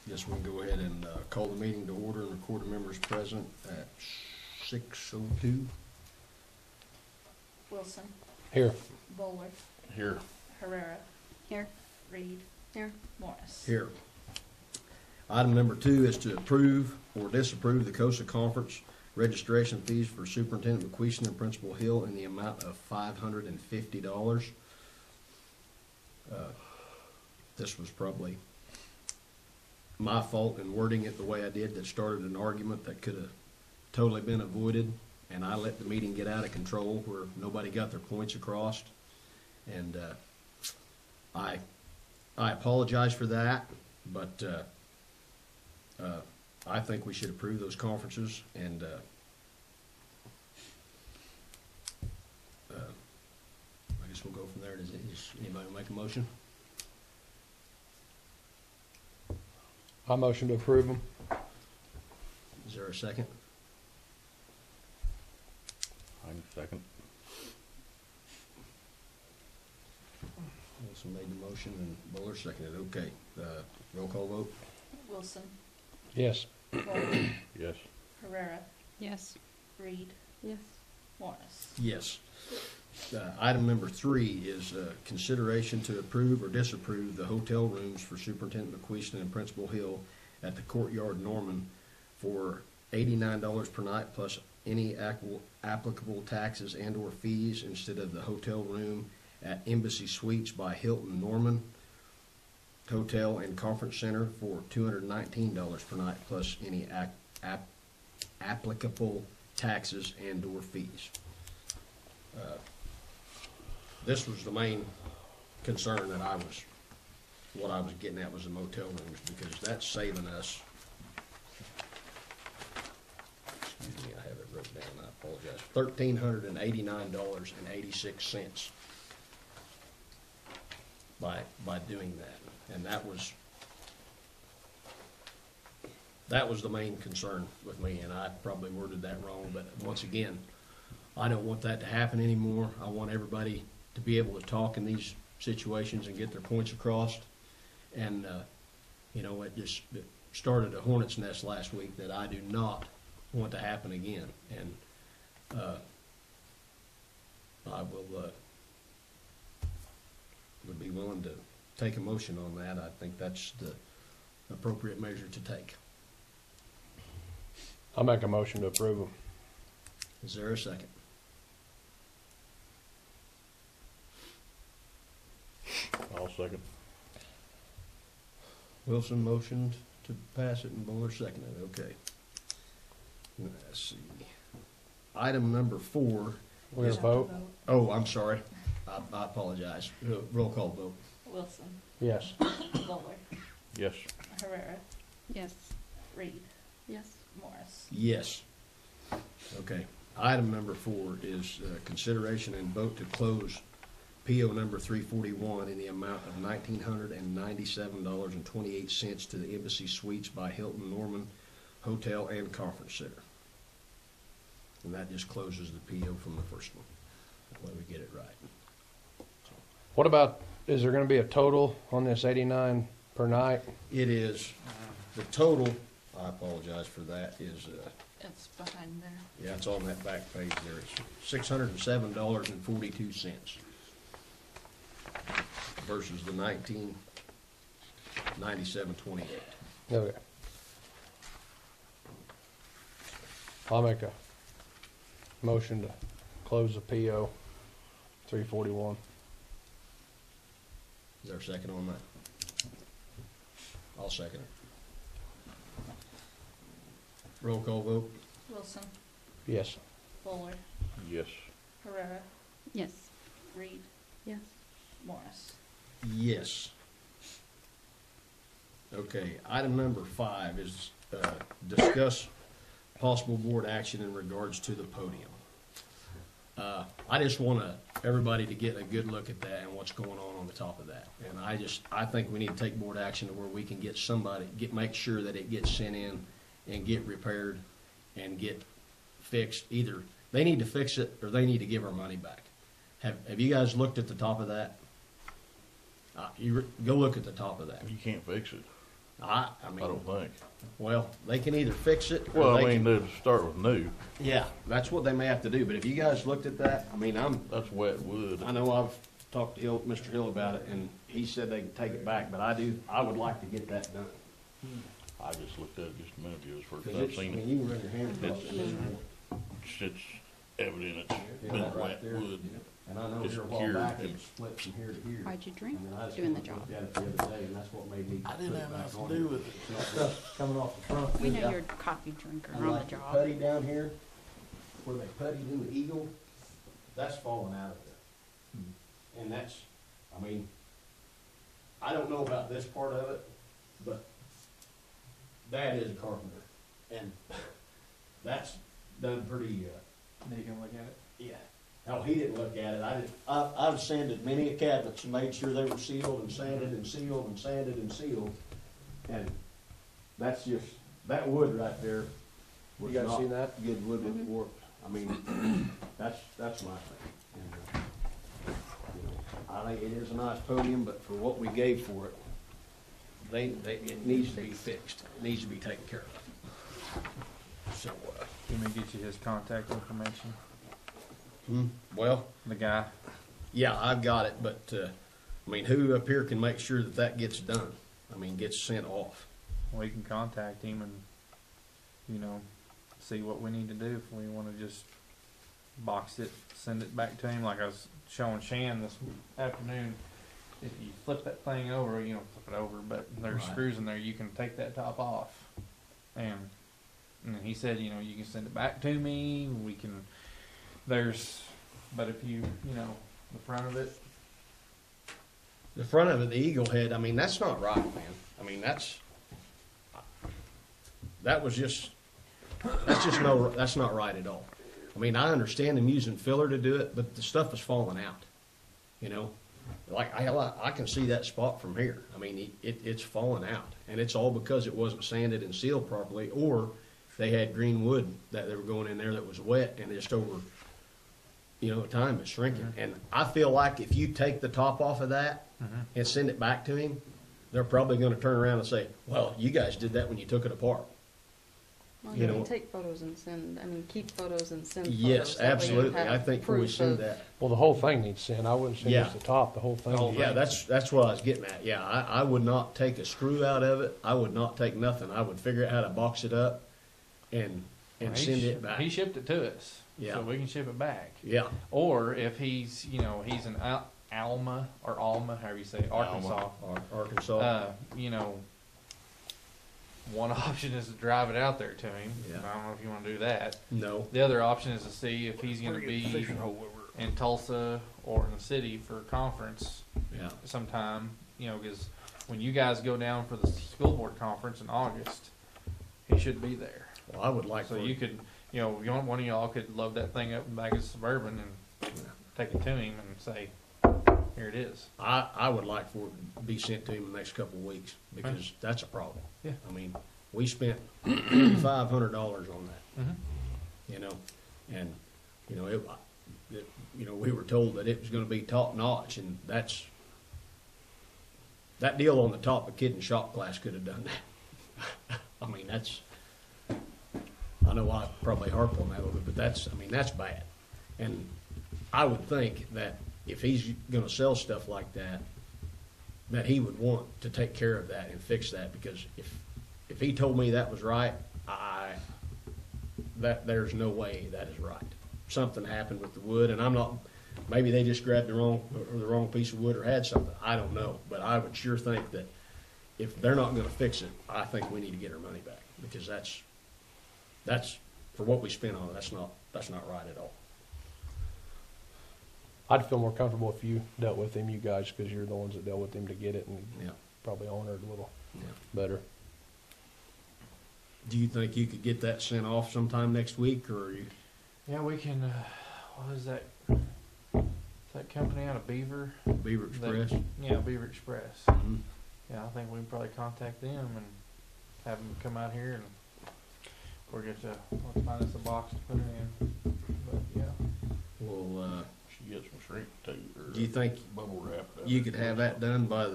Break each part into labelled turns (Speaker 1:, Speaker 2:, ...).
Speaker 1: Guess we can go ahead and call the meeting to order and record the members present at 6:02.
Speaker 2: Wilson.
Speaker 3: Here.
Speaker 2: Bowler.
Speaker 1: Here.
Speaker 2: Herrera.
Speaker 4: Here.
Speaker 2: Reed.
Speaker 4: Here.
Speaker 2: Morris.
Speaker 1: Here. Item number 2 is to approve or disapprove the COSA Conference registration fees for Superintendent McQueeston and Principal Hill in the amount of $550. This was probably my fault in wording it the way I did that started an argument that could have totally been avoided, and I let the meeting get out of control where nobody got their points across. And I apologize for that, but I think we should approve those conferences, and I guess we'll go from there. Does anybody make a motion?
Speaker 3: I motion to approve them.
Speaker 1: Is there a second?
Speaker 5: I can second.
Speaker 1: Wilson made the motion and Buller seconded. Okay. Roll call vote.
Speaker 2: Wilson.
Speaker 3: Yes.
Speaker 2: Bowler.
Speaker 5: Yes.
Speaker 2: Herrera.
Speaker 4: Yes.
Speaker 2: Reed.
Speaker 4: Yes.
Speaker 2: Morris.
Speaker 1: Yes. Item number 3 is consideration to approve or disapprove the hotel rooms for Superintendent McQueeston and Principal Hill at the Courtyard Norman for $89 per night plus any applicable taxes and or fees instead of the hotel room at Embassy Suites by Hilton Norman Hotel and Conference Center for $219 per night plus any applicable taxes and or fees. This was the main concern that what I was getting at was the motel rooms, because that's saving us, excuse me, I have it wrote down, I apologize, $1,389.86 by doing that. And that was the main concern with me, and I probably worded that wrong, but once again, I don't want that to happen anymore. I want everybody to be able to talk in these situations and get their points across. And, it started a hornet's nest last week that I do not want to happen again. And I would be willing to take a motion on that. I think that's the appropriate measure to take.
Speaker 3: I'll make a motion to approve them.
Speaker 1: Is there a second?
Speaker 5: I'll second.
Speaker 1: Wilson motioned to pass it and Buller seconded. Okay. Let's see. Item number 4.
Speaker 3: We're gonna vote?
Speaker 1: Oh, I'm sorry. I apologize. Roll call vote.
Speaker 2: Wilson.
Speaker 3: Yes.
Speaker 2: Bowler.
Speaker 5: Yes.
Speaker 2: Herrera.
Speaker 4: Yes.
Speaker 2: Reed.
Speaker 4: Yes.
Speaker 2: Morris.
Speaker 1: Yes. Okay. Item number 4 is consideration and vote to close PO number 341 in the amount of $1,997.28 to the Embassy Suites by Hilton Norman Hotel and Conference Center. And that just closes the PO from the first one. That way we get it right.
Speaker 3: What about, is there gonna be a total on this 89 per night?
Speaker 1: It is, the total, I apologize for that, is,
Speaker 2: It's behind there.
Speaker 1: yeah, it's on that back page there. It's $607.42 versus the $1,997.28.
Speaker 3: Okay. I'll make a motion to close the PO 341.
Speaker 1: Is there a second on that? I'll second it. Roll call vote.
Speaker 2: Wilson.
Speaker 3: Yes.
Speaker 2: Bowler.
Speaker 5: Yes.
Speaker 2: Herrera.
Speaker 4: Yes.
Speaker 2: Reed.
Speaker 4: Yes.
Speaker 2: Morris.
Speaker 1: Yes. Okay, item number 5 is discuss possible board action in regards to the podium. I just want everybody to get a good look at that and what's going on the top of that. And I think we need to take board action to where we can get make sure that it gets sent in and get repaired and get fixed. Either they need to fix it or they need to give our money back. Have you guys looked at the top of that? You go look at the top of that.
Speaker 5: You can't fix it.
Speaker 1: I
Speaker 5: I
Speaker 1: mean,
Speaker 5: don't think.
Speaker 1: well, they can either fix it or
Speaker 5: Well,
Speaker 1: they
Speaker 5: I mean,
Speaker 1: can.
Speaker 5: to start with new,
Speaker 1: Yeah, that's what they may have to do, but if you guys looked at that, I mean,
Speaker 5: that's wet wood.
Speaker 1: I know I've talked to Mr. Hill about it, and he said they can take it back, but I would like to get that done.
Speaker 5: I just looked at it just a minute ago, it's first
Speaker 1: Cause
Speaker 5: I've
Speaker 1: it's, I
Speaker 5: seen
Speaker 1: mean,
Speaker 5: it.
Speaker 1: you can run your hand across it.
Speaker 5: It's evident it's
Speaker 1: Yeah,
Speaker 5: been
Speaker 1: that right
Speaker 5: wet
Speaker 1: there.
Speaker 5: wood.
Speaker 1: And I know
Speaker 5: It's
Speaker 1: here a while
Speaker 5: cured
Speaker 1: back, it
Speaker 5: and-
Speaker 1: was split from here to here.
Speaker 4: Why'd you drink?
Speaker 1: I mean, I just
Speaker 4: Doing the
Speaker 1: went and
Speaker 4: job.
Speaker 1: looked at it the other day, and that's what made me.
Speaker 5: I didn't
Speaker 1: put it
Speaker 5: have
Speaker 1: back
Speaker 5: nothing
Speaker 1: on
Speaker 5: to do
Speaker 1: here.
Speaker 5: with it.
Speaker 1: That stuff's coming off the front.
Speaker 4: We know
Speaker 1: Yeah.
Speaker 4: you're a coffee drinker
Speaker 1: And
Speaker 4: on the
Speaker 1: like the
Speaker 4: job.
Speaker 1: putty down here, where they puttied in the Eagle, that's falling out of there. And that's, I mean, I don't know about this part of it, but Dad is a carpenter, and that's done pretty,
Speaker 6: They can look at it.
Speaker 1: yeah. Oh, he didn't look at it. I've sanded many a cabinets and made sure they were sealed and sanded and sealed and sanded and sealed. And that's just, that wood right there was
Speaker 3: You guys
Speaker 1: not
Speaker 3: seen that?
Speaker 1: good wood
Speaker 4: Mhm.
Speaker 1: work. I mean, that's my thing. And, you know, I think it is a nice podium, but for what we gave for it, it needs to be fixed. It needs to be taken care of. So,
Speaker 6: Let me get you his contact information.
Speaker 1: well,
Speaker 6: The guy.
Speaker 1: yeah, I've got it, but, I mean, who up here can make sure that that gets done? I mean, gets sent off?
Speaker 6: We can contact him and, you know, see what we need to do. If we want to just box it, send it back to him, like I was showing Shan this afternoon. If you flip that thing over, you don't flip it over, but there's
Speaker 1: Right.
Speaker 6: screws in there. You can take that top off, and he said, you know, you can send it back to me. We can. But if you know, the front of it.
Speaker 1: The front of it, the eagle head, I mean, that's not right, man. I mean, that's not right at all. I mean, I understand them using filler to do it, but the stuff is falling out, you know? Like, I can see that spot from here. I mean, it's falling out, and it's all because it wasn't sanded and sealed properly, or they had green wood that they were going in there that was wet, and just over, you know, time it's shrinking.
Speaker 6: Mhm.
Speaker 1: And I feel like if you take the top off of that and send it back to him, they're probably gonna turn around and say, well, you guys did that when you took it apart.
Speaker 4: Well,
Speaker 1: you
Speaker 4: you
Speaker 1: know-
Speaker 4: can take photos and send, keep photos and send photos.
Speaker 1: Yes,
Speaker 4: That way you
Speaker 1: absolutely.
Speaker 4: have
Speaker 1: I think before we
Speaker 4: proof
Speaker 1: send
Speaker 4: of-
Speaker 1: that.
Speaker 3: Well, the whole thing needs sent. I wouldn't send
Speaker 1: Yeah.
Speaker 3: just the top, the whole thing.
Speaker 1: Yeah, that's what I was getting at. Yeah, I would not take a screw out of it. I would not take nothing. I would figure out how to box it up and
Speaker 6: He
Speaker 1: send it back.
Speaker 6: He shipped it to us,
Speaker 1: Yeah.
Speaker 6: so we can ship it back.
Speaker 1: Yeah,
Speaker 6: Or if he's, you know, he's in Alma or Alma, however you say it, Arkansas.
Speaker 1: Arkansas.
Speaker 6: You know, one option is to drive it out there to him.
Speaker 1: Yeah.
Speaker 6: I don't know if you want to do that.
Speaker 1: No.
Speaker 6: The other option is to see if he's going to be in Tulsa or in the city for a conference
Speaker 1: Yeah.
Speaker 6: sometime. You know, because when you guys go down for the school board conference in August, he should be there.
Speaker 1: Well, I would like
Speaker 6: So
Speaker 1: for
Speaker 6: you could, you know, one of y'all could load that thing up in the back of the Suburban and take it to him and say, here it is.
Speaker 1: I would like for it to be sent to him in the next couple of weeks because that's a problem.
Speaker 6: Yeah.
Speaker 1: I mean, we spent $500 on that.
Speaker 6: Mm-hmm.
Speaker 1: You know, and, you know, you know, we were told that it was gonna be top notch, and that deal on the top, a kid in shop class could have done that. I mean, I know I probably harp on that a little bit, but that's bad. And I would think that if he's gonna sell stuff like that, that he would want to take care of that and fix that, because if he told me that was right, there's no way that is right. Something happened with the wood, and maybe they just grabbed the wrong piece of wood or had something. I don't know, but I would sure think that if they're not gonna fix it, I think we need to get our money back, because that's for what we spent on it. That's not right at all.
Speaker 3: I'd feel more comfortable if you dealt with him, you guys, because you're the ones that dealt with him to get it and
Speaker 1: Yeah.
Speaker 3: probably honor it a little
Speaker 1: Yeah.
Speaker 3: better.
Speaker 1: Do you think you could get that sent off sometime next week, or
Speaker 6: Yeah, we can, what is that? That company out of Beaver?
Speaker 1: Beaver Express?
Speaker 6: Yeah, Beaver Express.
Speaker 1: Mhm.
Speaker 6: Yeah, I think we can probably contact them and have them come out here and we'll get let's find us a box to put it in. But yeah,
Speaker 1: Well,
Speaker 5: She gets some shrink tape or
Speaker 1: do you think
Speaker 5: bubble wrap.
Speaker 1: you could have that done by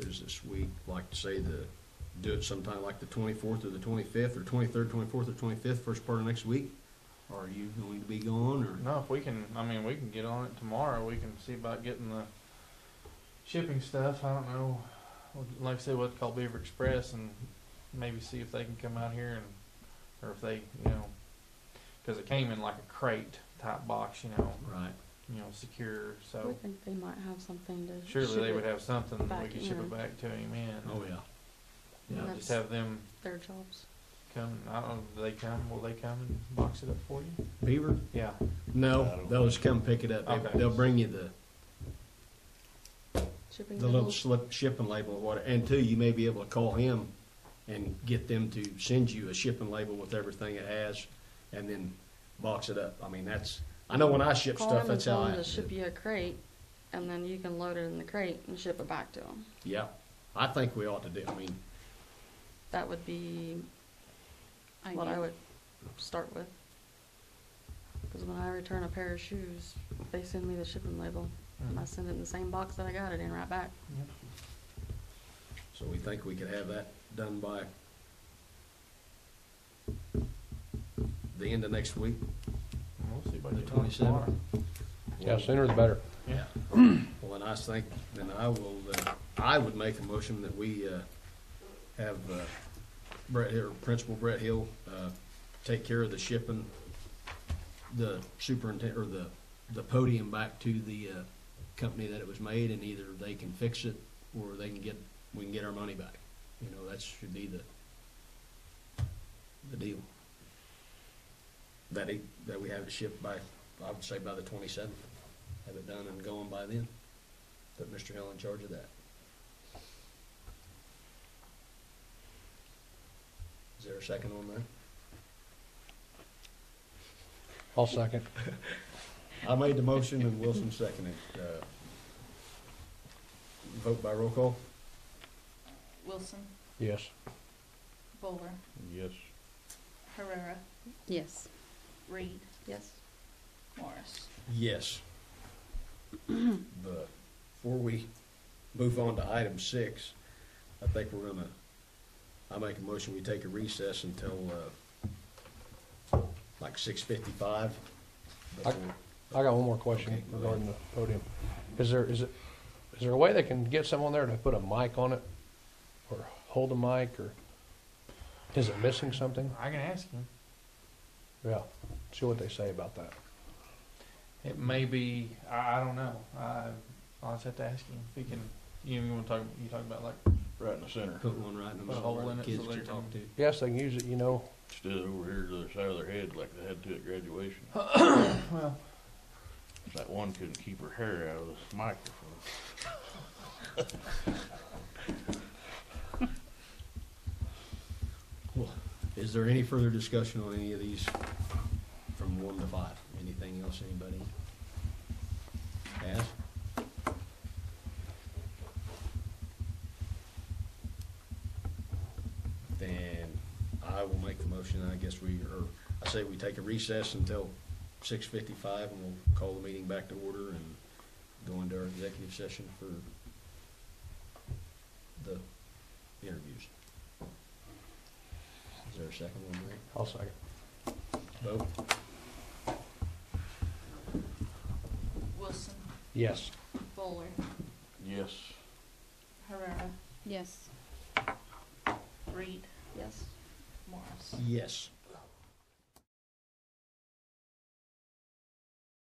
Speaker 1: what is this week, like to say do it sometime like the 24th or the 25th, or 23rd, 24th, or 25th, first part of next week? Or are you going to be gone, or?
Speaker 6: No, if we can, I mean, we can get on it tomorrow. We can see about getting the shipping stuff. I don't know. Like I said, we'll call Beaver Express and maybe see if they can come out here and, or if they, you know, because it came in like a crate type box, you know,
Speaker 1: Right.
Speaker 6: secure.
Speaker 4: I
Speaker 6: So
Speaker 4: think they might have something to
Speaker 6: surely
Speaker 4: ship
Speaker 6: they would
Speaker 4: it,
Speaker 6: have something that we
Speaker 4: back
Speaker 6: could ship
Speaker 4: in.
Speaker 6: it back to him in.
Speaker 1: Oh, yeah.
Speaker 6: You know,
Speaker 4: And
Speaker 6: just
Speaker 4: that's
Speaker 6: have them
Speaker 4: their jobs.
Speaker 6: come. I don't know. Do they come? Will they come and box it up for you?
Speaker 1: Beaver?
Speaker 6: Yeah.
Speaker 5: I
Speaker 1: No,
Speaker 5: don't
Speaker 1: they'll
Speaker 5: know.
Speaker 1: just come pick it up.
Speaker 6: Okay.
Speaker 1: They'll bring you the
Speaker 4: Shipping
Speaker 1: little
Speaker 4: labels.
Speaker 1: slip shipping label or whatever. And two, you may be able to call him and get them to send you a shipping label with everything it has, and then box it up. I mean, I know when I ship
Speaker 4: Call
Speaker 1: stuff,
Speaker 4: them and
Speaker 1: that's how
Speaker 4: tell
Speaker 1: I.
Speaker 4: them to ship you a crate, and then you can load it in the crate and ship it back to them.
Speaker 1: Yeah, I think we ought to do. I mean,
Speaker 4: That would be what I would start with. Because when I return a pair of shoes, they send me the shipping label, and I send it in the same box that I got it in right back.
Speaker 1: so we think we could have that done by the end of next week.
Speaker 6: We'll see about
Speaker 1: The
Speaker 6: getting on
Speaker 1: 27th.
Speaker 6: tomorrow.
Speaker 3: Yeah, sooner the better.
Speaker 1: Yeah. Well, and I think, then I would make a motion that we, have, Brett Hill, Principal Brett Hill, take care of the shipping, the superintendent, or the podium back to the, company that it was made, and either they can fix it, or we can get our money back. You know, that should be the deal. That we have it shipped by, I would say by the 27th. Have it done and going by then. Put Mr. Hill in charge of that. Is there a second on that?
Speaker 3: I'll second.
Speaker 1: I made the motion and Wilson seconded. Vote by roll call?
Speaker 2: Wilson,
Speaker 3: Yes.
Speaker 2: Bowler,
Speaker 5: Yes.
Speaker 2: Herrera,
Speaker 4: Yes.
Speaker 2: Reed,
Speaker 4: Yes.
Speaker 2: Morris.
Speaker 1: Yes. But before we move on to item 6, I think I make a motion, we take a recess until, like 6:55.
Speaker 3: I got one more question
Speaker 1: Okay, go ahead.
Speaker 3: regarding the podium. Is there a way they can get someone there to put a mic on it, or hold a mic, or is it missing something?
Speaker 6: I can ask him.
Speaker 3: Yeah, see what they say about that.
Speaker 6: It may be. I don't know. I'll just have to ask him if he can. You want to talk? You talk about like
Speaker 5: Right in the center.
Speaker 1: Put one right in the
Speaker 6: Put a
Speaker 1: middle
Speaker 6: hole
Speaker 1: where
Speaker 6: in
Speaker 1: the
Speaker 6: it
Speaker 1: kids
Speaker 6: so they
Speaker 1: can talk to.
Speaker 6: can-
Speaker 3: Yes, they can use it, you know.
Speaker 5: Instead of over here to the other side of their head like they had to at graduation.
Speaker 6: well.
Speaker 5: That one couldn't keep her hair out of the microphone.
Speaker 1: Well, is there any further discussion on any of these from 1 to 5? Anything else anybody has? Then I will make the motion. I guess I say we take a recess until 6:55, and we'll call the meeting back to order and go into our executive session for the interviews. Is there a second on that?
Speaker 3: I'll second.
Speaker 1: Vote?
Speaker 2: Wilson,
Speaker 3: Yes.
Speaker 2: Bowler,
Speaker 5: Yes.
Speaker 2: Herrera,
Speaker 4: Yes.
Speaker 2: Reed,
Speaker 4: Yes.
Speaker 2: Morris.
Speaker 1: Yes.